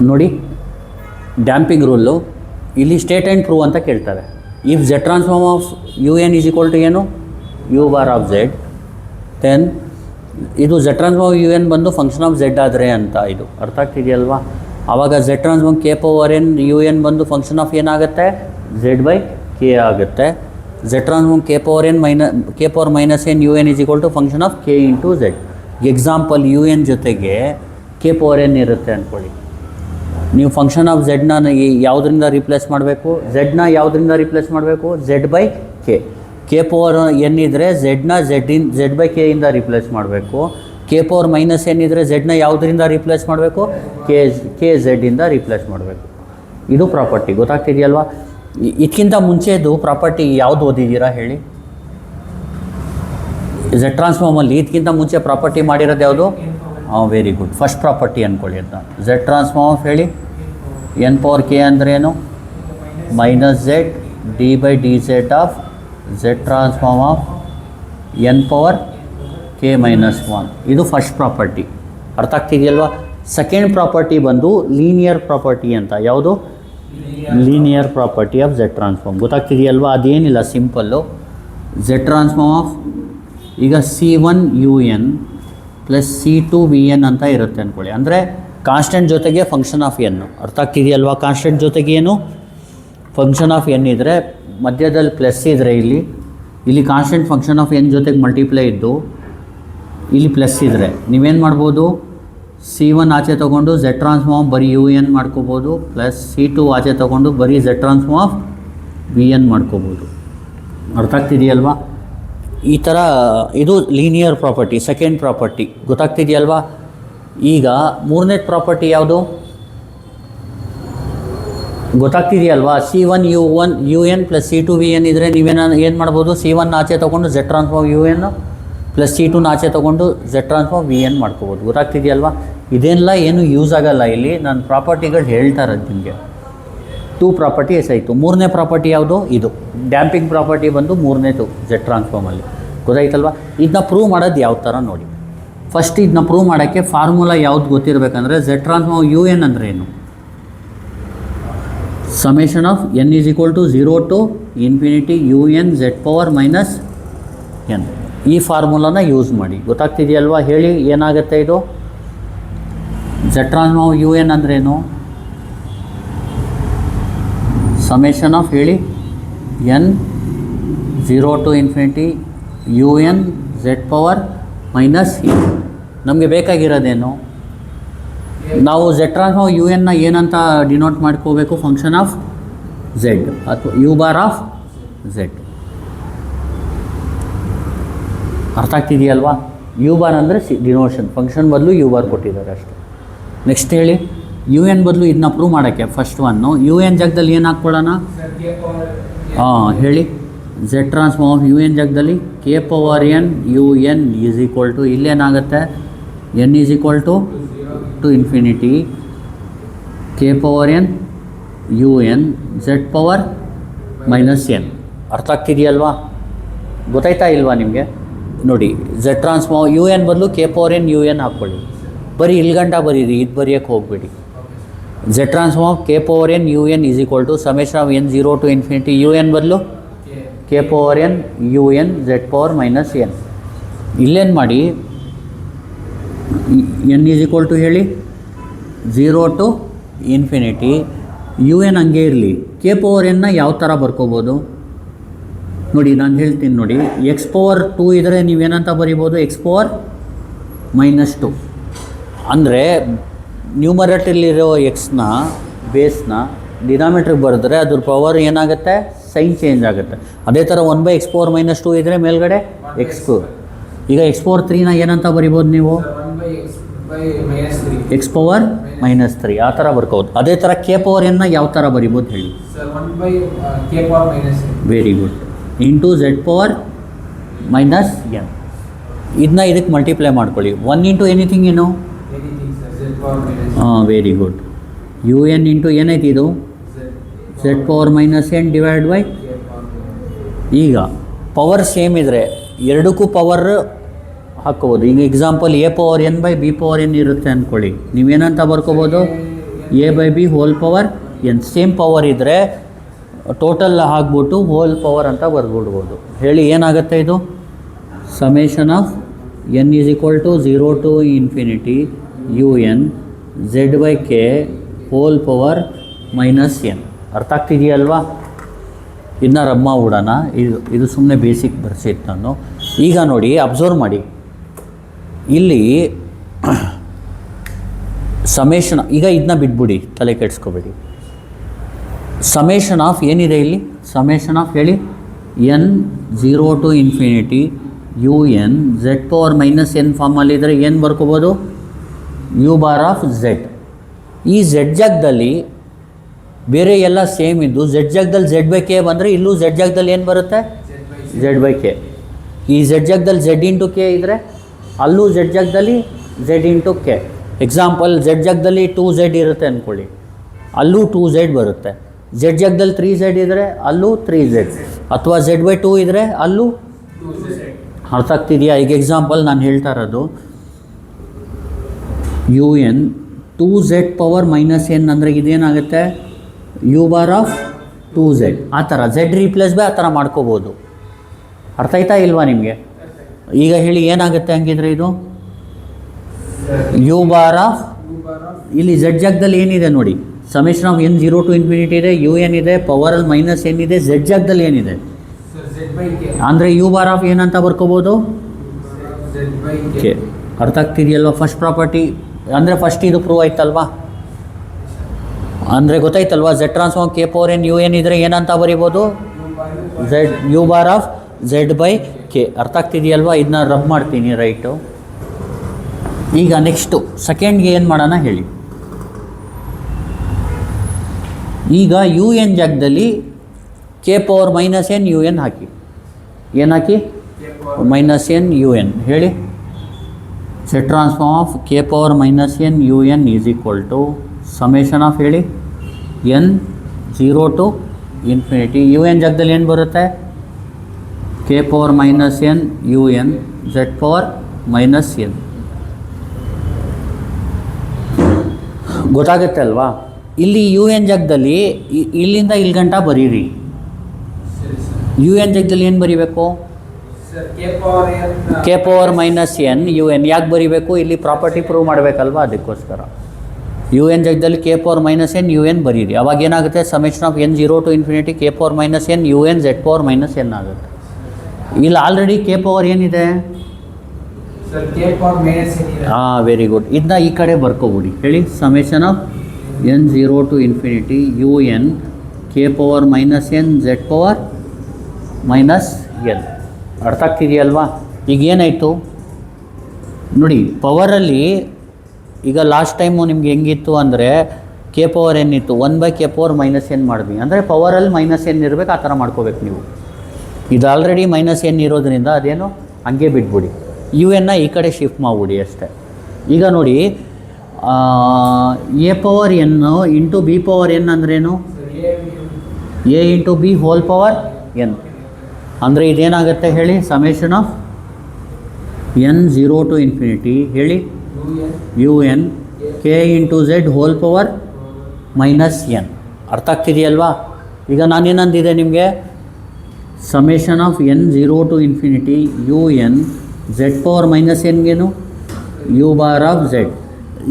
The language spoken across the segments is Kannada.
ನೋಡಿ ಡ್ಯಾಂಪಿಂಗ್ ರೂಲು ಇಲ್ಲಿ ಸ್ಟೇಟ್ ಆ್ಯಂಡ್ ಪ್ರೂವ್ ಅಂತ ಕೇಳ್ತಾರೆ. If Z transform of U N is equal to ಏನು you bar of Z, then ಇದು Z ಟ್ರಾನ್ಸ್ಫಾರ್ಮ್ ಯು ಎನ್ ಬಂದು ಫಂಕ್ಷನ್ ಆಫ್ ಝೆಡ್ ಆದರೆ ಅಂತ ಇದು ಅರ್ಥ ಆಗ್ತಿದೆಯಲ್ವಾ. ಆವಾಗ Z transform K power N U N ಬಂದು ಫಂಕ್ಷನ್ ಆಫ್ ಏನಾಗುತ್ತೆ Z/K ಆಗುತ್ತೆ. Z transform K power minus N U N is equal to function of K into Z. Example you n ಜೊತೆಗೆ ಕೆ ಪವರ್ ಎನ್ ಇರುತ್ತೆ ಅಂದ್ಕೊಳ್ಳಿ. ನೀವು ಫಂಕ್ಷನ್ ಆಫ್ ಝೆಡ್ನ ಯಾವುದರಿಂದ ರಿಪ್ಲೇಸ್ ಮಾಡಬೇಕು, ಝೆಡ್ನ ಯಾವುದರಿಂದ ರಿಪ್ಲೇಸ್ ಮಾಡಬೇಕು, Z/K. ಕೆ ಪವರ್ ಎನ್ ಇದ್ದರೆ ಝೆಡ್ನ Z/K ಇಂದ ರಿಪ್ಲೇಸ್ ಮಾಡಬೇಕು. ಕೆ ಪವರ್ ಮೈನಸ್ ಎನ್ ಇದ್ದರೆ ಝೆಡ್ನ ಯಾವುದರಿಂದ ರಿಪ್ಲೇಸ್ ಮಾಡಬೇಕು, KZ ಇಂದ ರಿಪ್ಲೇಸ್ ಮಾಡಬೇಕು. ಇದು ಪ್ರಾಪರ್ಟಿ ಗೊತ್ತಾಗ್ತಿದೆಯಲ್ವಾ. ಇದಕ್ಕಿಂತ ಮುಂಚೆದು ಪ್ರಾಪರ್ಟಿ ಯಾವುದು ಓದಿದ್ದೀರಾ ಹೇಳಿ. Z ಟ್ರಾನ್ಸ್ಫಾರ್ಮಲ್ಲಿ ಇದಕ್ಕಿಂತ ಮುಂಚೆ ಪ್ರಾಪರ್ಟಿ ಮಾಡಿರೋದು ಯಾವುದು? ವೆರಿ ಗುಡ್, ಫಸ್ಟ್ ಪ್ರಾಪರ್ಟಿ ಅಂದ್ಕೊಳ್ಳಿ ಅದನ್ನ. Z ಟ್ರಾನ್ಸ್ಫಾರ್ಮ್ ಆಫ್ ಹೇಳಿ. ಎನ್ ಪವರ್ ಕೆ ಅಂದ್ರೇನು? Minus Z d/dz of Z transform of N power K minus 1. ಇದು ಫಸ್ಟ್ ಪ್ರಾಪರ್ಟಿ, ಅರ್ಥ ಆಗ್ತಿದೆಯಲ್ವಾ. ಸೆಕೆಂಡ್ ಪ್ರಾಪರ್ಟಿ ಬಂದು ಲೀನಿಯರ್ ಪ್ರಾಪರ್ಟಿ ಅಂತ. ಯಾವುದು? Linear property of Z transform. ಗೊತ್ತಾಗ್ತಿದೆಯಲ್ವಾ. ಅದೇನಿಲ್ಲ, ಸಿಂಪಲ್ಲು. Z ಟ್ರಾನ್ಸ್ಫಾರ್ಮ್ ಆಫ್ ಈಗ C1 UN plus C2 VN ಅಂತ ಇರುತ್ತೆ ಅಂದ್ಕೊಳ್ಳಿ. ಅಂದರೆ ಕಾನ್ಸ್ಟೆಂಟ್ ಜೊತೆಗೆ ಫಂಕ್ಷನ್ ಆಫ್ ಎನ್. ಅರ್ಥ ಆಗ್ತಿದೆಯಲ್ವಾ. ಕಾನ್ಸ್ಟೆಂಟ್ ಜೊತೆಗೆ ಏನು ಫಂಕ್ಷನ್ ಆಫ್ ಎನ್ ಇದ್ದರೆ ಮಧ್ಯದಲ್ಲಿ ಪ್ಲಸ್ ಇದ್ದರೆ ಇಲ್ಲಿ ಕಾನ್ಸ್ಟೆಂಟ್ ಫಂಕ್ಷನ್ ಆಫ್ ಎನ್ ಜೊತೆಗೆ ಮಲ್ಟಿಪ್ಲೈ ಇದ್ದು ಇಲ್ಲಿ ಪ್ಲಸ್ ಇದ್ದರೆ ನೀವೇನು ಮಾಡ್ಬೋದು, C1 ಆಚೆ ತೊಗೊಂಡು Z ಟ್ರಾನ್ಸ್ಫಾರ್ಮ್ ಬರೀ UN ಮಾಡ್ಕೋಬೋದು, ಪ್ಲಸ್ C2 ಆಚೆ ತೊಗೊಂಡು ಬರೀ Z ಟ್ರಾನ್ಸ್ಫಾರ್ಮ್ ಆಫ್ VN ಮಾಡ್ಕೋಬೋದು. ಅರ್ಥ ಆಗ್ತಿದೆಯಲ್ವಾ. ಈ ಥರ ಇದು ಲೀನಿಯರ್ ಪ್ರಾಪರ್ಟಿ, ಸೆಕೆಂಡ್ ಪ್ರಾಪರ್ಟಿ. ಗೊತ್ತಾಗ್ತಿದೆಯಲ್ವಾ. ಈಗ ಮೂರನೇ ಪ್ರಾಪರ್ಟಿ ಯಾವುದು ಗೊತ್ತಾಗ್ತಿದೆಯಲ್ವಾ. C1 UN plus C2 VN ಇದ್ದರೆ ಏನು ಮಾಡ್ಬೋದು, C1 ಆಚೆ ತೊಗೊಂಡು Z transform UN plus C2 ಆಚೆ ತೊಗೊಂಡು Z ಟ್ರಾನ್ಸ್ಫಾರ್ಮ್ VN ಮಾಡ್ಕೋಬೋದು. ಗೊತ್ತಾಗ್ತಿದೆಯಲ್ವಾ. ಇದೇನೆಲ್ಲ ಏನು ಯೂಸ್ ಆಗೋಲ್ಲ ಇಲ್ಲಿ, ನಾನು ಪ್ರಾಪರ್ಟಿಗಳು ಹೇಳ್ತಾ ಇರೋದು ನಿಮಗೆ. 2 ಪ್ರಾಪರ್ಟೀಸ್ ಆಯಿತು. ಮೂರನೇ ಪ್ರಾಪರ್ಟಿ ಯಾವುದು? ಇದು ಡ್ಯಾಂಪಿಂಗ್ ಪ್ರಾಪರ್ಟಿ ಬಂದು ಮೂರನೇದು Z ಟ್ರಾನ್ಸ್ಫಾರ್ಮಲ್ಲಿ. ಗೊತ್ತಾಯ್ತಲ್ವ. ಇದನ್ನ ಪ್ರೂವ್ ಮಾಡೋದು ಯಾವ ಥರ ನೋಡಿ. ಫಸ್ಟ್ ಇದನ್ನ ಪ್ರೂವ್ ಮಾಡೋಕ್ಕೆ ಫಾರ್ಮುಲಾ ಯಾವ್ದು ಗೊತ್ತಿರಬೇಕಂದ್ರೆ Z ಟ್ರಾನ್ಸ್ಫಾರ್ಮ್ UN ಅಂದರೆ ಏನು? Summation of n is equal to 0 to infinity UN Z power minus n. ಈ ಫಾರ್ಮುಲಾನ ಯೂಸ್ ಮಾಡಿ. ಗೊತ್ತಾಗ್ತಿದೆಯಲ್ವಾ. ಹೇಳಿ ಏನಾಗುತ್ತೆ ಇದು. Z ಟ್ರಾನ್ಸ್ಫಾರ್ಮ್ UN ಅಂದ್ರೇನು? ಸಮೇಷನ್ ಆಫ್ ಹೇಳಿ n 0 to infinity UN Z power minus n. ನಮಗೆ ಬೇಕಾಗಿರೋದೇನು, ನಾವು Z ಟ್ರಾನ್ಸ್ಫಾರ್ಮ್ UN ಏನಂತ ಡಿನೋಟ್ ಮಾಡ್ಕೋಬೇಕು, ಫಂಕ್ಷನ್ ಆಫ್ Z ಅಥವಾ ಯು ಬಾರ್ ಆಫ್ Z. ಅರ್ಥ ಆಗ್ತಿದೆಯಲ್ವಾ. ಯು ಬಾರ್ ಅಂದರೆ ಡಿನೋಷನ್, ಫಂಕ್ಷನ್ ಬದಲು ಯು ಬಾರ್ ಕೊಟ್ಟಿದ್ದಾರೆ ಅಷ್ಟೇ. ನೆಕ್ಸ್ಟ್ ಹೇಳಿ UN ಬದಲು ಇದನ್ನ ಪ್ರೂವ್ ಮಾಡೋಕ್ಕೆ ಫಸ್ಟ್ ಒನ್ನು UN ಜಾಗದಲ್ಲಿ ಏನು ಹಾಕ್ಕೊಳ್ಳೋಣ. ಹೇಳಿ Z ಟ್ರಾನ್ಸ್ಫಾರ್ಮ್ ಆಫ್ UN ಜಾಗದಲ್ಲಿ K power N UN is equal to ಇಲ್ಲೇನಾಗುತ್ತೆ, n is equal to infinity K power N UN Z power minus n. ಅರ್ಥ ಆಗ್ತಿದೆಯಲ್ವಾ. ಗೊತ್ತಾಯ್ತಾ ಇಲ್ವಾ ನಿಮಗೆ. ನೋಡಿ Z ಟ್ರಾನ್ಸ್ಫಾರ್ಮ್ UN ಬದಲು K ಪವರ್ ಎನ್ UN ಹಾಕ್ಕೊಳ್ಳಿ. ಬರೀ ಇಲ್ಗಂಟ ಬರೀರಿ, ಇದು ಬರೆಯೋಕ್ಕೆ ಹೋಗ್ಬೇಡಿ. Z transform of K power N UN is equal to summation of n 0 to infinity UN ಬದಲು K power N UN Z power minus n. ಇಲ್ಲೇನು ಮಾಡಿ, n ಈಸ್ ಈಕ್ವಲ್ ಟು ಹೇಳಿ 0 ಟು ಇನ್ಫಿನಿಟಿ UN ಹಂಗೆ ಇರಲಿ. K ಪವರ್ ಎನ್ನ ಯಾವ ಥರ ಬರ್ಕೋಬೋದು ನೋಡಿ, ನಾನು ಹೇಳ್ತೀನಿ ನೋಡಿ. X ಪವರ್ 2 ಇದ್ದರೆ ನೀವೇನಂತ ಬರಿಬೋದು, X ಪವರ್ ಮೈನಸ್ 2. ಅಂದರೆ ನ್ಯೂಮರೇಟರ್ಲಿರೋ ಎಕ್ಸ್ನ ಬೇಸ್ನ ಡಿನಾಮಿನೇಟ್ರಿಗೆ ಬರೆದ್ರೆ ಅದ್ರ ಪವರ್ ಏನಾಗುತ್ತೆ, ಸೈನ್ ಚೇಂಜ್ ಆಗುತ್ತೆ. ಅದೇ ಥರ 1/x ಪವರ್ ಮೈನಸ್ 2 ಇದ್ದರೆ ಮೇಲ್ಗಡೆ x2. ಈಗ X ಪವರ್ 3ನ ಏನಂತ ಬರಿಬೋದು ನೀವು, X ಪವರ್ ಮೈನಸ್ 3 ಆ ಥರ ಬರ್ಕೋಬೋದು. ಅದೇ ಥರ K ಪವರ್ ಎನ್ನ ಯಾವ ಥರ ಬರಿಬೋದು ಹೇಳಿ. Very good, into Z power minus n. ಇದನ್ನ ಇದಕ್ಕೆ ಮಲ್ಟಿಪ್ಲೈ ಮಾಡ್ಕೊಳ್ಳಿ. 1 ಇಂಟು ಎನಿಥಿಂಗ್ ಏನು, ವೆರಿ ಗುಡ್. UN ಇಂಟು ಏನೈತಿ ಇದು, Z power minus n divide by. ಈಗ ಪವರ್ ಸೇಮ್ ಇದ್ದರೆ ಎರಡಕ್ಕೂ ಪವರ್ ಹಾಕ್ಕೋಬೋದು. ಈಗ example A power n by B power n ಇರುತ್ತೆ ಅಂದ್ಕೊಳ್ಳಿ. ನೀವೇನಂತ ಬರ್ಕೋಬೋದು, A by B whole power N. Same power ಇದ್ದರೆ ಟೋಟಲ್ ಹಾಕ್ಬಿಟ್ಟು ಹೋಲ್ ಪವರ್ ಅಂತ ಬರೆದ್ಬಿಡ್ಬೋದು. ಹೇಳಿ ಏನಾಗುತ್ತೆ ಇದು? Summation of N is equal to 0 to infinity U N Z by K whole power minus N. ಅರ್ಥ ಆಗ್ತಿದೆಯಲ್ವಾ? ಇದನ್ನ ರಬ್ ಮಾಡ್ಬಿಡೋಣ. ಇದು ಸುಮ್ಮನೆ ಬೇಸಿಕ್ ಬರ್ಸಿತ್ತು ನಾನು. ಈಗ ನೋಡಿ, ಅಬ್ಸರ್ವ್ ಮಾಡಿ, ಇಲ್ಲಿ ಸಮೇಷನ್, ಈಗ ಇದನ್ನ ಬಿಟ್ಬಿಡಿ, ತಲೆ ಕೆಡಿಸ್ಕೋಬೇಡಿ. ಸಮೇಷನ್ ಆಫ್ ಏನಿದೆ ಇಲ್ಲಿ? ಸಮೇಷನ್ ಆಫ್ ಹೇಳಿ, N 0 to infinity U N Z power minus N ಫಾರ್ಮಲ್ಲಿದ್ದರೆ ಏನು ಬರ್ಕೋಬೋದು? You bar of Z. ಈ ಝೆಡ್ ಜಾಗದಲ್ಲಿ ಬೇರೆ ಎಲ್ಲ ಸೇಮ್ ಇದ್ದು ಝೆಡ್ ಜಾಗದಲ್ಲಿ ಝೆಡ್ ಬೈ ಕೆ ಬಂದರೆ ಇಲ್ಲೂ ಝೆಡ್ ಜಾಗದಲ್ಲಿ ಏನು ಬರುತ್ತೆ? Z by K. ಈ ಝೆಡ್ ಜಾಗದಲ್ಲಿ ಝೆಡ್ ಇಂಟು ಕೆ ಇದ್ದರೆ ಅಲ್ಲೂ ಝೆಡ್ ಜಾಗದಲ್ಲಿ Z into K. Example, Z ಜಾಗದಲ್ಲಿ 2z ಇರುತ್ತೆ ಅಂದ್ಕೊಳ್ಳಿ, ಅಲ್ಲೂ 2z ಬರುತ್ತೆ. ಝೆಡ್ ಜಾಗದಲ್ಲಿ 3z ಇದ್ದರೆ ಅಲ್ಲೂ 3z, ಅಥವಾ ಝೆಡ್ ಬೈ 2 ಇದ್ದರೆ ಅಲ್ಲೂ 2z. ಅರ್ಥ ಆಗ್ತಿದೆಯಾ? ಈಗ ಎಕ್ಸಾಂಪಲ್ ನಾನು ಹೇಳ್ತಾ ಇರೋದು, U N 2z power minus N ಅಂದರೆ ಇದೇನಾಗುತ್ತೆ? U bar of 2z. ಆ ಥರ ಝೆಡ್ ರೀಪ್ಲೇಸ್ ಬೈ ಆ ಥರ ಮಾಡ್ಕೋಬೋದು. ಅರ್ಥ ಆಯ್ತಾ ಇಲ್ವಾ ನಿಮಗೆ? ಈಗ ಹೇಳಿ ಏನಾಗುತ್ತೆ ಹಂಗಿದ್ರೆ ಇದು? ಯು ಬಾರ್ ಆಫ್, ಇಲ್ಲಿ ಝೆಡ್ ಜಾಗದಲ್ಲಿ ಏನಿದೆ ನೋಡಿ, summation of N 0 to infinity ಇದೆ, ಯು ಎನ್ ಇದೆ, ಪವರಲ್ಲಿ ಮೈನಸ್ ಎನ್ ಇದೆ, ಝೆಡ್ ಜಾಗದಲ್ಲಿ ಏನಿದೆ ಅಂದರೆ ಯು ಬಾರ್ ಆಫ್ ಏನಂತ ಬರ್ಕೋಬೋದು? ಕೆ. ಅರ್ಥ ಆಗ್ತಿದೆಯಲ್ವ? ಫಸ್ಟ್ ಪ್ರಾಪರ್ಟಿ ಅಂದರೆ ಫಸ್ಟ್ ಇದು ಪ್ರೂವ್ ಆಯ್ತಲ್ವಾ? ಅಂದರೆ ಗೊತ್ತಾಯ್ತಲ್ವಾ? Z transform K power N U N ಇದ್ದರೆ ಏನಂತ ಬರೀಬೋದು? Z U bar of Z by K. ಅರ್ಥ ಆಗ್ತಿದೆಯಲ್ವಾ? ಇದನ್ನ ರಬ್ ಮಾಡ್ತೀನಿ, ರೈಟು. ಈಗ ನೆಕ್ಸ್ಟು ಸೆಕೆಂಡ್ಗೆ ಏನು ಮಾಡೋಣ ಹೇಳಿ. ಈಗ ಯು ಎನ್ ಜಾಗದಲ್ಲಿ K power minus N U N ಹಾಕಿ. ಏನು ಹಾಕಿ? Minus N U N. ಹೇಳಿ, Z transform of K power minus N U N is equal to summation of ಹೇಳಿ N 0 to infinity. U N ಜಾಗದಲ್ಲಿ ಏನು ಬರುತ್ತೆ? K power minus N U N Z power minus N. ಗೊತ್ತಾಗುತ್ತೆ ಅಲ್ವಾ? ಇಲ್ಲಿ ಯು ಎನ್ ಜಾಗದಲ್ಲಿ ಇಲ್ಲಿಂದ ಇಲ್ಲಿ ಗಂಟ ಬರೀರಿ. ಯು ಎನ್ ಜಾಗದಲ್ಲಿ ಏನು ಬರೀಬೇಕು? K power minus N U n. ಯಾಕೆ ಬರೀಬೇಕು? ಇಲ್ಲಿ ಪ್ರಾಪರ್ಟಿ ಪ್ರೂವ್ ಮಾಡಬೇಕಲ್ವಾ, ಅದಕ್ಕೋಸ್ಕರ ಯು ಎನ್ ಜಾಗದಲ್ಲಿ K power minus N U n ಬರೀರಿ. ಅವಾಗ ಏನಾಗುತ್ತೆ? Summation of N 0 to infinity k power minus N U N Z power minus n ಆಗುತ್ತೆ. ಇಲ್ಲಿ ಆಲ್ರೆಡಿ ಕೆ ಪವರ್ ಏನಿದೆ? ಹಾಂ, ವೆರಿ ಗುಡ್. ಇದನ್ನ ಈ ಕಡೆ ಬರ್ಕೊಬಿಡಿ. ಹೇಳಿ, summation of N 0 to infinity you n k power minus n Z power minus N. ಅರ್ಥ ಆಗ್ತಿದೆಯಲ್ವಾ? ಈಗ ಏನಾಯಿತು ನೋಡಿ, ಪವರಲ್ಲಿ ಈಗ ಲಾಸ್ಟ್ ಟೈಮು ನಿಮ್ಗೆ ಹೆಂಗಿತ್ತು ಅಂದರೆ ಕೆ ಪವರ್ ಎನ್ ಇತ್ತು, 1 by k power minus N ಮಾಡಿದ್ವಿ. ಅಂದರೆ ಪವರಲ್ಲಿ ಮೈನಸ್ ಎನ್ ಇರಬೇಕು, ಆ ಥರ ಮಾಡ್ಕೋಬೇಕು ನೀವು. ಇದು ಆಲ್ರೆಡಿ ಮೈನಸ್ ಎನ್ ಇರೋದ್ರಿಂದ ಅದೇನು ಹಂಗೆ ಬಿಟ್ಬಿಡಿ. ಯು ಎನ್ನ ಈ ಕಡೆ ಶಿಫ್ಟ್ ಮಾಡಿಬಿಡಿ ಅಷ್ಟೇ. ಈಗ ನೋಡಿ, a power n into b power n ಅಂದ್ರೇನು? A into b whole power n. ಅಂದರೆ ಇದೇನಾಗುತ್ತೆ ಹೇಳಿ? Summation of N 0 to infinity ಹೇಳಿ u n k into z whole power minus N. ಅರ್ಥ ಆಗ್ತಿದೆಯಲ್ವಾ? ಈಗ ನಾನೇನಂದಿದೆ ನಿಮಗೆ? Summation of N 0 to infinity U N Z power minus ಎನ್ಗೇನು? U bar of z.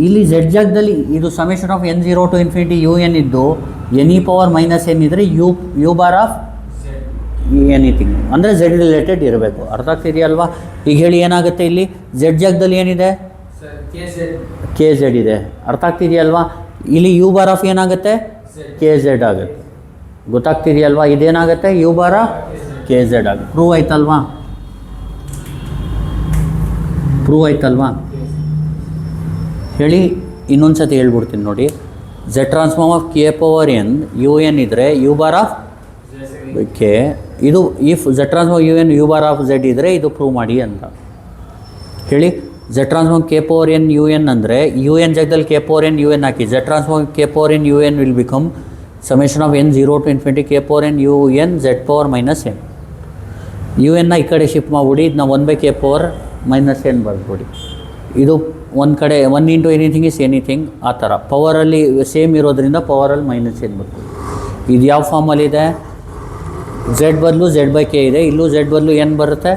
ಇಲ್ಲಿ ಝೆಡ್ ಜಾಗದಲ್ಲಿ ಇದು summation of N 0 to infinity U N ಇದ್ದು N E power minus N ಇದ್ದರೆ ಯು ಬಾರ್ ಆಫ್ ಎನಿಥಿಂಗ್ ಅಂದರೆ ಝೆಡ್ ರಿಲೇಟೆಡ್ ಇರಬೇಕು. ಅರ್ಥ ಆಗ್ತಿದೆಯಲ್ವಾ? ಈಗ ಹೇಳಿ ಏನಾಗುತ್ತೆ? ಇಲ್ಲಿ ಝೆಡ್ ಜಾಗದಲ್ಲಿ ಏನಿದೆ? ಕೆ ಝೆಡ್ ಇದೆ. ಅರ್ಥ ಆಗ್ತಿದೆಯಲ್ವಾ? ಇಲ್ಲಿ ಯು ಬಾರ್ ಆಫ್ ಏನಾಗುತ್ತೆ? ಕೆ ಝೆಡ್ ಆಗುತ್ತೆ. ಗೊತ್ತಾಗ್ತಿದೆಯಲ್ವಾ? ಇದೇನಾಗುತ್ತೆ? U bar of k z ಆಗುತ್ತೆ. ಪ್ರೂವ್ ಆಯ್ತಲ್ವಾ? ಪ್ರೂವ್ ಆಯ್ತಲ್ವಾ? ಹೇಳಿ, ಇನ್ನೊಂದು ಸತಿ ಹೇಳ್ಬಿಡ್ತೀನಿ ನೋಡಿ. Z transform of K power N U N ಇದ್ದರೆ ಯು ಬಾರ್ ಆಫ್ ಕೆ. ಇದು if z transform you n u bar of z ಇದ್ದರೆ ಇದು ಪ್ರೂವ್ ಮಾಡಿ ಅಂತ ಹೇಳಿ. Z transform K power N U n ಅಂದರೆ ಯು ಎನ್ ಜಾಗದಲ್ಲಿ K power N U N ಹಾಕಿ. Z transform K power N U n will become summation of N 0 to infinity k power N U N Z power minus N. U ಎನ್ನ ಈ ಕಡೆ ಶಿಫ್ಟ್ ಮಾಡಿಬಿಡಿ. ಇದನ್ನ 1 by k power minus n ಬರ್ಬಿಡಿ. ಇದು ಒಂದು ಕಡೆ 1 ಇಂಟು ಎನಿಥಿಂಗ್ ಇಸ್ ಎನಿಥಿಂಗ್ ಆ ಥರ. ಪವರಲ್ಲಿ ಸೇಮ್ ಇರೋದ್ರಿಂದ ಪವರಲ್ಲಿ ಮೈನಸ್ ಏನು ಬರ್ತದೆ. ಇದು ಯಾವ ಫಾರ್ಮಲ್ಲಿದೆ? ಝೆಡ್ ಬದಲು ಝೆಡ್ ಬೈ ಕೆ ಇದೆ, ಇಲ್ಲೂ ಝೆಡ್ ಬದಲು ಏನು ಬರುತ್ತೆ?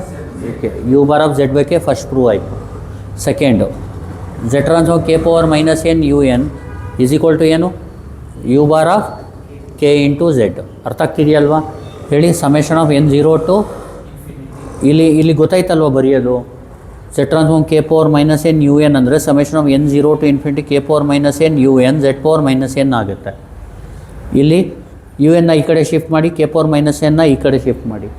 Okay, u bar of Z by k first prove ಆಯಿತು. Second, z transform K power minus N U N is equal to ಏನು? You bar of k into z. ಅರ್ಥ ಆಗ್ತಿದೆಯಲ್ವಾ? ಹೇಳಿ. ಸಮೇಷನ್ ಆಫ್ ಎನ್ 0 ಟು ಇಲ್ಲಿ ಗೊತ್ತಾಯ್ತಲ್ವ ಬರೆಯೋದು? Z transform K power minus N U n ಅಂದರೆ summation of N 0 to infinity k power minus N U N Z power minus n ಆಗುತ್ತೆ. ಇಲ್ಲಿ ಯು ಎನ್ನ ಈ ಕಡೆ ಶಿಫ್ಟ್ ಮಾಡಿ, ಕೆ ಪವರ್ ಮೈನಸ್ ಎನ್ನ ಈ ಕಡೆ ಶಿಫ್ಟ್ ಮಾಡಿ,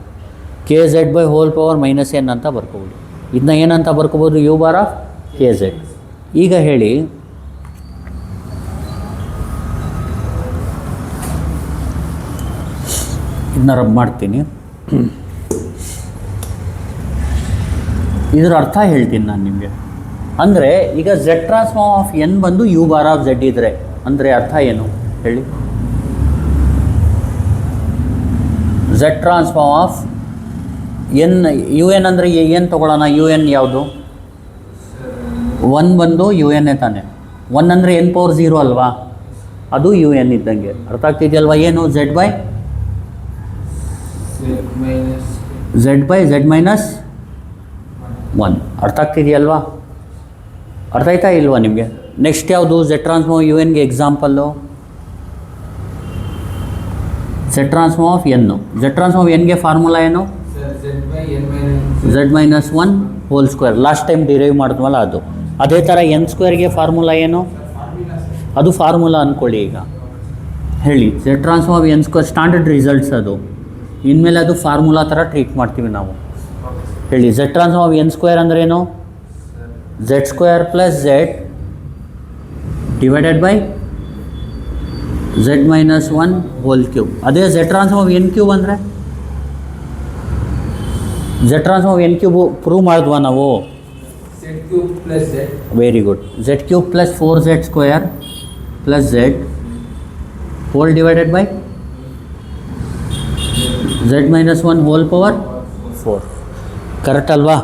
k z by whole power minus n ಅಂತ ಬರ್ಕೋಬೋದು. ಇದನ್ನ ಏನಂತ ಬರ್ಕೋಬೋದು? You bar of k z. ಈಗ ಹೇಳಿ, ಇದನ್ನ ರಬ್ ಮಾಡ್ತೀನಿ. ಇದರ ಅರ್ಥ ಹೇಳ್ತೀನಿ ನಾನು ನಿಮಗೆ. ಅಂದರೆ ಈಗ ಝೆಡ್ ಟ್ರಾನ್ಸ್ಫಾರ್ಮ್ ಆಫ್ ಎನ್ ಬಂದು ಯು ಬಾರ್ ಆಫ್ ಝೆಡ್ ಇದ್ದರೆ ಅಂದರೆ ಅರ್ಥ ಏನು ಹೇಳಿ? Z transform of N U n ಅಂದರೆ ಏನು ತೊಗೊಳ್ಳೋಣ? ಯು ಎನ್ ಯಾವುದು? 1 ಬಂದು ಯು ಎನ್ನೇ ತಾನೆ. 1 ಅಂದರೆ ಎನ್ ಪವರ್ 0 ಅಲ್ವಾ? ಅದು ಯು ಎನ್ ಇದ್ದಂಗೆ. ಅರ್ಥ ಆಗ್ತಿದೆಯಲ್ವಾ? ಏನು? Z by z minus 1. ಅರ್ಥ ಆಗ್ತಿದೆಯಲ್ವಾ? ಅರ್ಥ ಆಯ್ತಾ ಇಲ್ವಾ ನಿಮಗೆ? ನೆಕ್ಸ್ಟ್ ಯಾವುದು? ಝೆಡ್ ಟ್ರಾನ್ಸ್ಫಾರ್ಮ್ ಯು ಎನ್ಗೆ example z transform of n. Z transform of ಎನ್ಗೆ ಫಾರ್ಮುಲಾ ಏನು? Z minus 1 whole square. Last time derive ಮಾಡಿದ್ವಲ್ಲ ಅದು. ಅದೇ ಥರ ಎನ್ ಸ್ಕ್ವೇರ್ಗೆ ಫಾರ್ಮುಲಾ ಏನು? ಅದು ಫಾರ್ಮುಲಾ ಅಂದ್ಕೊಳ್ಳಿ. ಈಗ ಹೇಳಿ, Z transform of n square standard results ಅದು. ಇನ್ಮೇಲೆ ಅದು ಫಾರ್ಮುಲಾ ಥರ ಟ್ರೀಟ್ ಮಾಡ್ತೀವಿ ನಾವು. ಹೇಳಿ, Z transform of n square ಅಂದ್ರೇನು? Z square plus z divided by z minus 1 whole cube. ಅದೇ z transform of n cube ಅಂದರೆ z transform of n cube prove ಮಾಡಿದ್ವಾ ನಾವು? Very good. Z cube plus 4z square plus z whole divided by z minus 1 whole power 4. Correct ಅಲ್ವಾ?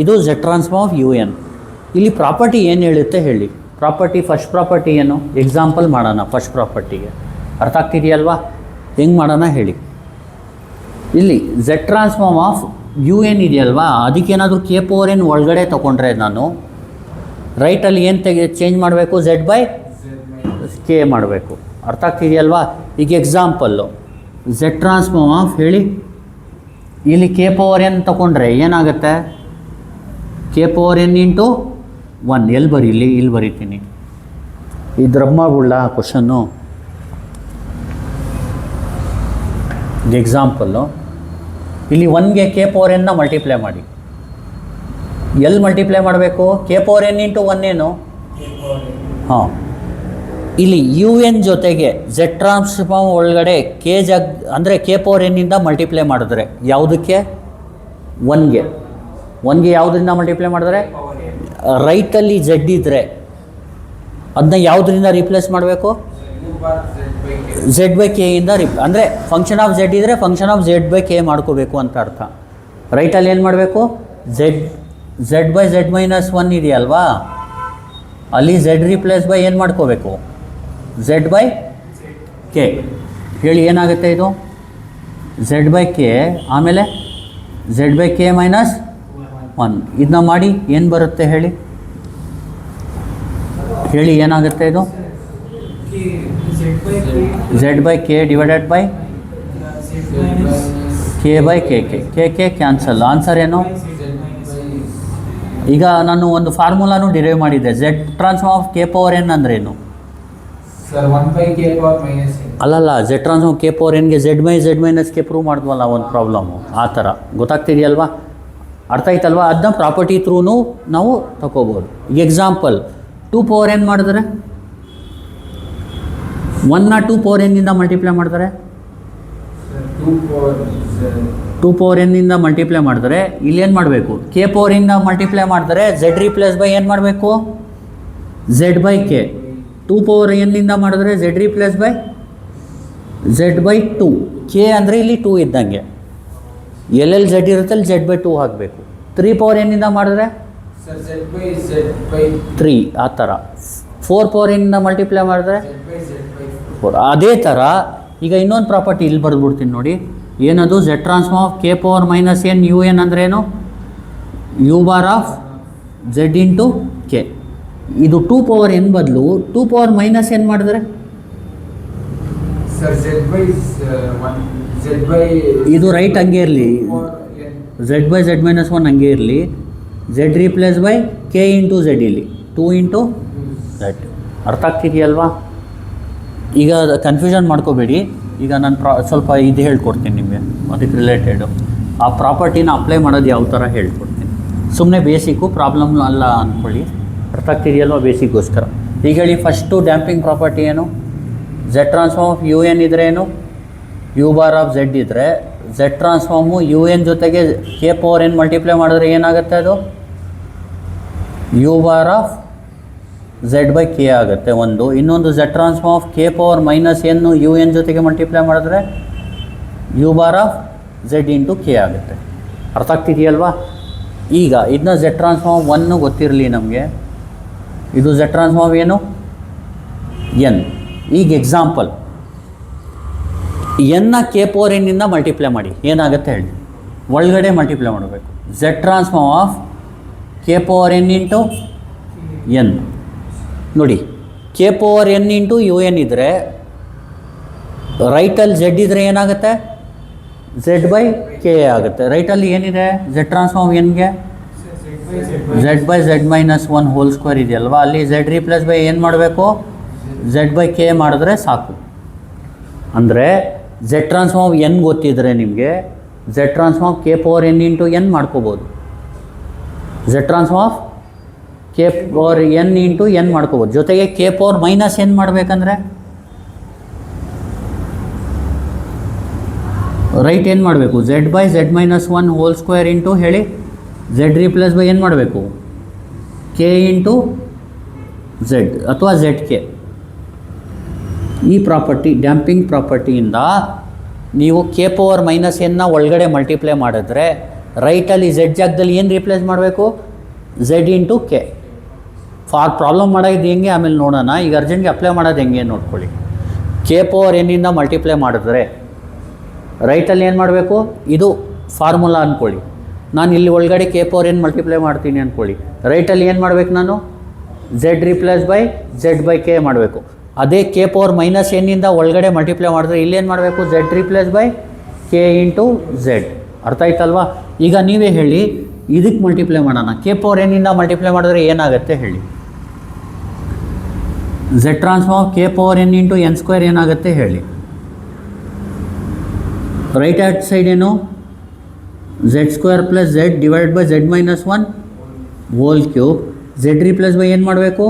ಇದು Z transform of U N. ಇಲ್ಲಿ ಪ್ರಾಪರ್ಟಿ ಏನು ಹೇಳುತ್ತೆ ಹೇಳಿ? ಪ್ರಾಪರ್ಟಿ, ಫಸ್ಟ್ ಪ್ರಾಪರ್ಟಿ ಏನು? ಎಕ್ಸಾಂಪಲ್ ಮಾಡೋಣ ಫಸ್ಟ್ ಪ್ರಾಪರ್ಟಿಗೆ. ಅರ್ಥ ಆಗ್ತಿದೆಯಲ್ವಾ? ಹೆಂಗೆ ಮಾಡೋಣ ಹೇಳಿ. ಇಲ್ಲಿ Z transform of U N ಇದೆಯಲ್ವಾ, ಅದಕ್ಕೇನಾದರೂ ಕೆ ಪವರ್ ಎನ್ ಒಳಗಡೆ ತೊಗೊಂಡ್ರೆ ನಾನು ರೈಟಲ್ಲಿ ಏನು ಚೇಂಜ್ ಮಾಡಬೇಕು? ಝೆಡ್ ಬೈ ಕೆ ಮಾಡಬೇಕು. ಅರ್ಥ ಆಗ್ತಿದೆಯಲ್ವಾ? ಈಗ ಎಕ್ಸಾಂಪಲ್ಲು ಝೆಡ್ ಟ್ರಾನ್ಸ್ಫಾರ್ಮ್ ಆಫ್ ಹೇಳಿ, ಇಲ್ಲಿ ಕೆ ಪವರ್ ಎನ್ ತೊಗೊಂಡ್ರೆ ಏನಾಗುತ್ತೆ? K power n into 1. ಎಲ್ಲಿ ಬರೀಲಿ? ಇಲ್ಲಿ ಬರೀತೀನಿ. ಇದು ರಬ್ ಮಾಡ್ಬಿಡ್ಲಾ ಕ್ವಶನ್ನು? ಎಕ್ಸಾಂಪಲ್ಲು ಇಲ್ಲಿ 1ಗೆ ಕೆ ಪವರ್ ಎನ್ನ ಮಲ್ಟಿಪ್ಲೈ ಮಾಡಿ. ಎಲ್ಲಿ ಮಲ್ಟಿಪ್ಲೈ ಮಾಡಬೇಕು? ಕೆ ಪವರ್ ಎನ್ ಇಂಟು 1 ಏನು? ಹಾಂ. ಇಲ್ಲಿ ಯು ಎನ್ ಜೊತೆಗೆ ಝೆಡ್ ಟ್ರಾನ್ಸ್ಫಾರ್ಮ್ ಒಳಗಡೆ ಕೆ ಅಂದರೆ ಕೆ ಪವರ್ ಎನ್ನಿಂದ ಮಲ್ಟಿಪ್ಲೈ ಮಾಡಿದ್ರೆ ಯಾವುದಕ್ಕೆ? 1ಗೆ ಯಾವುದರಿಂದ ಮಲ್ಟಿಪ್ಲೈ ಮಾಡಿದ್ರೆ? ರೈಟಲ್ಲಿ ಝೆಡ್ ಇದ್ದರೆ ಅದನ್ನ ಯಾವುದರಿಂದ ರಿಪ್ಲೇಸ್ ಮಾಡಬೇಕು? ಝೆಡ್ ಬೈ ಕೆ ಇಂದ ಅಂದರೆ ಫಂಕ್ಷನ್ ಆಫ್ ಝೆಡ್ ಇದ್ದರೆ function of Z by K ಮಾಡ್ಕೋಬೇಕು ಅಂತ ಅರ್ಥ. ರೈಟಲ್ಲಿ ಏನು ಮಾಡಬೇಕು? ಝೆಡ್ ಬೈ ಝೆಡ್ ಮೈನಸ್ 1 ಇದೆಯಲ್ವಾ, ಅಲ್ಲಿ ಝೆಡ್ ರಿಪ್ಲೇಸ್ ಬೈ ಏನು ಮಾಡ್ಕೋಬೇಕು? Z by k. ಹೇಳಿ ಏನಾಗುತ್ತೆ ಇದು? ಝೆಡ್ ಬೈ ಕೆ ಆಮೇಲೆ ಝೆಡ್ ಬೈ ಕೆ ಮೈನಸ್ 1. ಇದನ್ನ ಮಾಡಿ ಏನು ಬರುತ್ತೆ ಹೇಳಿ? ಏನಾಗುತ್ತೆ ಇದು? Z by k divided by k by k cancel. Answer ಏನು? ಈಗ ನಾನು ಒಂದು ಫಾರ್ಮುಲಾನು ಡಿರೈವ್ ಮಾಡಿದ್ದೆ. Z transform of K power n ಅಂದ್ರೇನು? ಅಲ್ಲಲ್ಲ, z transform K power n z minus k prove ಮಾಡಿದ್ವಲ್ಲ ಒಂದು ಪ್ರಾಬ್ಲಮ್ಮು, ಆ ಥರ. ಗೊತ್ತಾಗ್ತಿದೆಯಲ್ವಾ? ಅರ್ಥ ಆಯ್ತಲ್ವಾ? ಅದನ್ನ ಪ್ರಾಪರ್ಟಿ ಥ್ರೂನು ನಾವು ತಗೋಬೋದು. ಈಗ ಎಕ್ಸಾಂಪಲ್ 2 ಪವರ್ ಎನ್ ಮಾಡಿದ್ರೆ 1ನ 2 ಪವರ್ ಎನ್ನಿಂದ ಮಲ್ಟಿಪ್ಲೈ ಮಾಡ್ತಾರೆ. 2 ಪವರ್ ಎನ್ನಿಂದ ಮಲ್ಟಿಪ್ಲೈ ಮಾಡಿದ್ರೆ ಇಲ್ಲೇನು ಮಾಡಬೇಕು? ಕೆ ಪವರ್ ಇಂದ ಮಲ್ಟಿಪ್ಲೈ ಮಾಡಿದ್ರೆ ಝೆಡ್ ರಿಪ್ಲೇಸ್ ಬೈ ಏನು ಮಾಡಬೇಕು? Z by K. 2 ಪವರ್ ಎನ್ನಿಂದ ಮಾಡಿದ್ರೆ Z replace by Z by 2. K ಅಂದರೆ ಇಲ್ಲಿ 2 ಇದ್ದಂಗೆ, ಎಲ್ಲೆಲ್ಲಿ ಝೆಡ್ ಇರುತ್ತೆ ಅಲ್ಲಿ ಝೆಡ್ ಬೈ 2 ಹಾಕಬೇಕು. 3 ಪವರ್ ಎನ್ನಿಂದ ಮಾಡಿದ್ರೆ ಸರ್ z/z/3 3 ಆ ಥರ 4 ಪವರ್ ಎನ್ನಿಂದ ಮಲ್ಟಿಪ್ಲೈ ಮಾಡಿದ್ರೆ z/z/4 4. ಅದೇ ಥರ ಈಗ ಇನ್ನೊಂದು ಪ್ರಾಪರ್ಟಿ ಇಲ್ಲಿ ಬರೆದ್ಬಿಡ್ತೀನಿ ನೋಡಿ. ಏನದು z transform of k power minus N U n ಅಂದ್ರೇನು? U bar of z into k. ಇದು 2 ಪವರ್ ಎನ್ ಬದಲು 2 ಪವರ್ ಮೈನಸ್ ಎನ್ ಮಾಡಿದ್ರೆ ಸರ್ z/1 ಇದು ರೈಟ್ ಹಂಗೆ ಇರಲಿ, z/z-1 ಹಂಗೆ ಇರಲಿ, z replace by k into z ಇಲ್ಲಿ 2 ಇಂಟು z. ಅರ್ಥ ಆಗ್ತಿದೆಯಲ್ವಾ? ಈಗ ಕನ್ಫ್ಯೂಷನ್ ಮಾಡ್ಕೋಬೇಡಿ. ಈಗ ನಾನು ಸ್ವಲ್ಪ ಇದು ಹೇಳ್ಕೊಡ್ತೀನಿ ನಿಮಗೆ, ಅದಕ್ಕೆ ರಿಲೇಟೆಡು ಆ ಪ್ರಾಪರ್ಟಿನ ಅಪ್ಲೈ ಮಾಡೋದು ಯಾವ ಥರ ಹೇಳ್ಕೊಡ್ತೀನಿ. ಸುಮ್ಮನೆ ಬೇಸಿಕ್ಕು, ಪ್ರಾಬ್ಲಮ್ ಅಲ್ಲ ಅಂದ್ಕೊಳ್ಳಿ. ಅರ್ಥ ಆಗ್ತಿದೆಯಲ್ವ? ಬೇಸಿಕ್ಗೋಸ್ಕರ ಈಗ ಹೇಳಿ. ಫಸ್ಟು ಡ್ಯಾಂಪಿಂಗ್ ಪ್ರಾಪರ್ಟಿ ಏನು? z transform of U N ಇದ್ರೆ ಏನು? ಯು ಬಾರ್ ಆಫ್ z ಇದ್ದರೆ z ಟ್ರಾನ್ಸ್ಫಾರ್ಮು ಯು ಎನ್ ಜೊತೆಗೆ ಕೆ ಪವರ್ ಎನ್ ಮಲ್ಟಿಪ್ಲೈ ಮಾಡಿದ್ರೆ ಏನಾಗುತ್ತೆ? ಅದು ಯು ಬಾರ್ ಆಫ್ z/k ಆಗುತ್ತೆ ಒಂದು. ಇನ್ನೊಂದು z transform of K power minus n u n ಜೊತೆಗೆ ಮಲ್ಟಿಪ್ಲೈ ಮಾಡಿದ್ರೆ u bar of z into k ಆಗುತ್ತೆ. ಅರ್ಥ ಆಗ್ತಿದೆಯಲ್ವಾ? ಈಗ ಇದನ್ನ z ಟ್ರಾನ್ಸ್ಫಾರ್ಮ್ 1 ಗೊತ್ತಿರಲಿ ನಮಗೆ. ಇದು z ಟ್ರಾನ್ಸ್ಫಾರ್ಮ್ ಏನು? ಎನ್. ಈಗ ಎಕ್ಸಾಂಪಲ್, ಎನ್ನ ಕೆ ಪವರ್ ಎನ್ನಿಂದ ಮಲ್ಟಿಪ್ಲೈ ಮಾಡಿ, ಏನಾಗುತ್ತೆ ಹೇಳಿ? ಒಳಗಡೆ ಮಲ್ಟಿಪ್ಲೈ ಮಾಡಬೇಕು. z transform of K power n into n. ನೋಡಿ, k power n into u N ಇದ್ದರೆ ರೈಟಲ್ಲಿ z ಇದ್ದರೆ ಏನಾಗುತ್ತೆ? z/k ಆಗುತ್ತೆ. ರೈಟಲ್ಲಿ ಏನಿದೆ? z ಟ್ರಾನ್ಸ್ಫಾರ್ಮ್ ಎನ್ಗೆ z/z-1 ಹೋಲ್ ಸ್ಕ್ವೇರ್ ಇದೆಯಲ್ವಾ? ಅಲ್ಲಿ z ರೀಪ್ಲೇಸ್ ಬೈ ಏನು ಮಾಡಬೇಕು? z/k ಮಾಡಿದ್ರೆ ಸಾಕು. ಅಂದರೆ z ಟ್ರಾನ್ಸ್ಫಾರ್ಮ್ ಎನ್ ಗೊತ್ತಿದ್ರೆ ನಿಮಗೆ z transform K power n into N ಮಾಡ್ಕೋಬೋದು. z transform of K power n into N ಮಾಡ್ಕೋಬೋದು. ಜೊತೆಗೆ ಕೆ ಪವರ್ ಮೈನಸ್ ಎನ್ ಮಾಡಬೇಕಂದ್ರೆ ರೈಟ್ ಏನು ಮಾಡಬೇಕು? z/z-1 ಹೋಲ್ ಸ್ಕ್ವೇರ್ ಇಂಟು ಹೇಳಿ z ರೀಪ್ಲೇಸ್ ಬೈ ಏನು ಮಾಡಬೇಕು? ಕೆ ಇಂಟು z ಅಥವಾ z/k. ಈ ಪ್ರಾಪರ್ಟಿ, ಡ್ಯಾಂಪಿಂಗ್ ಪ್ರಾಪರ್ಟಿಯಿಂದ ನೀವು ಕೆ ಪವರ್ ಮೈನಸ್ ಎನ್ನ ಒಳಗಡೆ ಮಲ್ಟಿಪ್ಲೈ ಮಾಡಿದ್ರೆ ರೈಟಲ್ಲಿ z ಜಾಗದಲ್ಲಿ ಏನು ರೀಪ್ಲೇಸ್ ಮಾಡಬೇಕು? z into K. ಪ್ರಾಬ್ಲಮ್ ಮಾಡೋದು ಹೆಂಗೆ ಆಮೇಲೆ ನೋಡೋಣ. ಈಗ ಅರ್ಜೆಂಟ್ಗೆ ಅಪ್ಲೈ ಮಾಡೋದು ಹೆಂಗೆ ನೋಡ್ಕೊಳ್ಳಿ. ಕೆ ಪವರ್ ಎನ್ನಿಂದ ಮಲ್ಟಿಪ್ಲೈ ಮಾಡಿದ್ರೆ ರೈಟಲ್ಲಿ ಏನು ಮಾಡಬೇಕು? ಇದು ಫಾರ್ಮುಲಾ ಅಂದ್ಕೊಳ್ಳಿ. ನಾನು ಇಲ್ಲಿ ಒಳಗಡೆ ಕೆ ಪವರ್ ಎನ್ ಮಲ್ಟಿಪ್ಲೈ ಮಾಡ್ತೀನಿ ಅಂದ್ಕೊಳ್ಳಿ. ರೈಟಲ್ಲಿ ಏನು ಮಾಡಬೇಕು? ನಾನು z ರೀಪ್ಲೇಸ್ ಬೈ z/k ಮಾಡಬೇಕು. ಅದೇ ಕೆ ಪವರ್ ಮೈನಸ್ ಎನ್ನಿಂದ ಒಳಗಡೆ ಮಲ್ಟಿಪ್ಲೈ ಮಾಡಿದ್ರೆ ಇಲ್ಲೇನು ಮಾಡಬೇಕು? z replace by k into z. ಅರ್ಥ ಆಯ್ತಲ್ವಾ? ಈಗ ನೀವೇ ಹೇಳಿ, ಇದಕ್ಕೆ ಮಲ್ಟಿಪ್ಲೈ ಮಾಡೋಣ. ಕೆ ಪವರ್ ಎನ್ನಿಂದ ಮಲ್ಟಿಪ್ಲೈ ಮಾಡಿದ್ರೆ ಏನಾಗುತ್ತೆ ಹೇಳಿ? z transform of K power n into N square ಏನಾಗುತ್ತೆ ಹೇಳಿ? ರೈಟ್ ಹ್ಯಾಂಡ್ ಸೈಡ್ ಏನು? z² plus z divide by z-1 whole cube. z replace by ಏನು ಮಾಡಬೇಕು?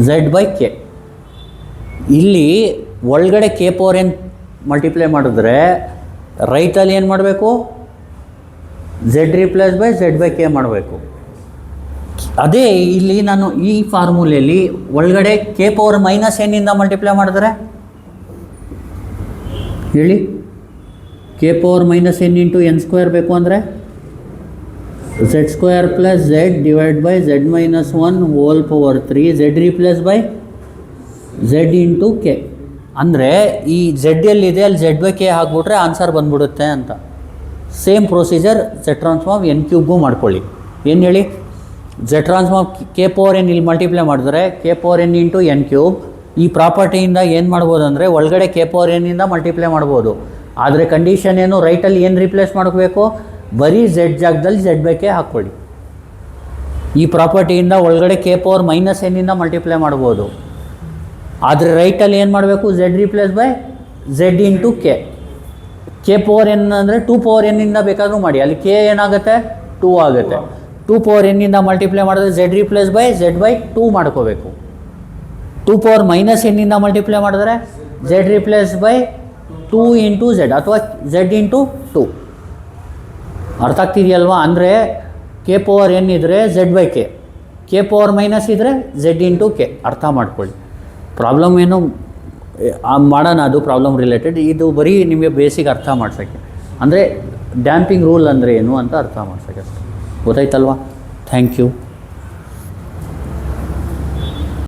z/k. ಇಲ್ಲಿ ಒಳಗಡೆ ಕೆ ಪವರ್ ಎನ್ ಮಲ್ಟಿಪ್ಲೈ ಮಾಡಿದ್ರೆ ರೈಟಲ್ಲಿ ಏನು ಮಾಡಬೇಕು? z ರೀಪ್ಲೇಸ್ ಬೈ z/k ಮಾಡಬೇಕು. ಅದೇ ಇಲ್ಲಿ ನಾನು ಈ ಫಾರ್ಮುಲೆಯಲ್ಲಿ ಒಳಗಡೆ ಕೆ ಪವರ್ ಮೈನಸ್ ಎನ್ನಿಂದ ಮಲ್ಟಿಪ್ಲೈ ಮಾಡಿದ್ರೆ ಹೇಳಿ, K power minus N into N square ಬೇಕು ಅಂದರೆ z² plus z divide by z-1 whole power 3 z replace by z into K. ಅಂದರೆ ಈ z ಎಲ್ಲಿದೆ ಅಲ್ಲಿ z/k ಹಾಕ್ಬಿಟ್ರೆ ಆನ್ಸರ್ ಬಂದ್ಬಿಡುತ್ತೆ ಅಂತ. Same procedure z transform n ಕ್ಯೂಬ್ಗೂ ಮಾಡ್ಕೊಳ್ಳಿ. ಏನು ಹೇಳಿ? z transform K power n ಇಲ್ಲಿ ಮಲ್ಟಿಪ್ಲೈ ಮಾಡಿದ್ರೆ k power n into n cube. ಈ ಪ್ರಾಪರ್ಟಿಯಿಂದ ಏನು ಮಾಡ್ಬೋದು ಅಂದರೆ ಒಳಗಡೆ ಕೆ ಪವರ್ ಎನ್ನಿಂದ ಮಲ್ಟಿಪ್ಲೈ ಮಾಡ್ಬೋದು. ಆದರೆ ಕಂಡೀಷನ್ ಏನು? ರೈಟಲ್ಲಿ ಏನು ರೀಪ್ಲೇಸ್ ಮಾಡಬೇಕು? ಬರೀ z ಜಾಗದಲ್ಲಿ z/k ಹಾಕ್ಕೊಳ್ಳಿ. ಈ ಪ್ರಾಪರ್ಟಿಯಿಂದ ಒಳಗಡೆ ಕೆ ಪವರ್ ಮೈನಸ್ ಎನ್ನಿಂದ ಮಲ್ಟಿಪ್ಲೈ ಮಾಡ್ಬೋದು. ಆದರೆ ರೈಟಲ್ಲಿ ಏನು ಮಾಡಬೇಕು? z replace by z into K. K power n ಅಂದರೆ 2 ಪವರ್ ಎನ್ನಿಂದ ಬೇಕಾದರೂ ಮಾಡಿ. ಅಲ್ಲಿ ಕೆ ಏನಾಗುತ್ತೆ? 2 ಆಗುತ್ತೆ. 2 ಪವರ್ ಎನ್ನಿಂದ ಮಲ್ಟಿಪ್ಲೈ ಮಾಡಿದ್ರೆ z ರೀಪ್ಲೇಸ್ ಬೈ z/2 ಮಾಡ್ಕೋಬೇಕು. 2 ಪವರ್ ಮೈನಸ್ ಎನ್ನಿಂದ ಮಲ್ಟಿಪ್ಲೈ ಮಾಡಿದ್ರೆ z replace by 2 into z ಅಥವಾ z ಇಂಟು 2. ಅರ್ಥ ಆಗ್ತಿದೆಯಲ್ವಾ? ಅಂದರೆ ಕೆ ಪವರ್ ಎನ್ ಇದ್ದರೆ z/k, ಕೆ ಪವರ್ ಮೈನಸ್ ಇದ್ದರೆ z ಇಂಟು ಕೆ. ಅರ್ಥ ಮಾಡ್ಕೊಳ್ಳಿ. ಪ್ರಾಬ್ಲಮ್ ಏನು ಮಾಡೋಣ, ಅದು ಪ್ರಾಬ್ಲಮ್ ರಿಲೇಟೆಡ್. ಇದು ಬರೀ ನಿಮಗೆ ಬೇಸಿಕ್ ಅರ್ಥ ಮಾಡ್ಸೋಕ್ಕೆ, ಅಂದರೆ ಡ್ಯಾಂಪಿಂಗ್ ರೂಲ್ ಅಂದರೆ ಏನು ಅಂತ ಅರ್ಥ ಮಾಡ್ಸೋಕ್ಕೆ ಅಷ್ಟೇ. ಗೊತ್ತಾಯ್ತಲ್ವಾ? Thank you.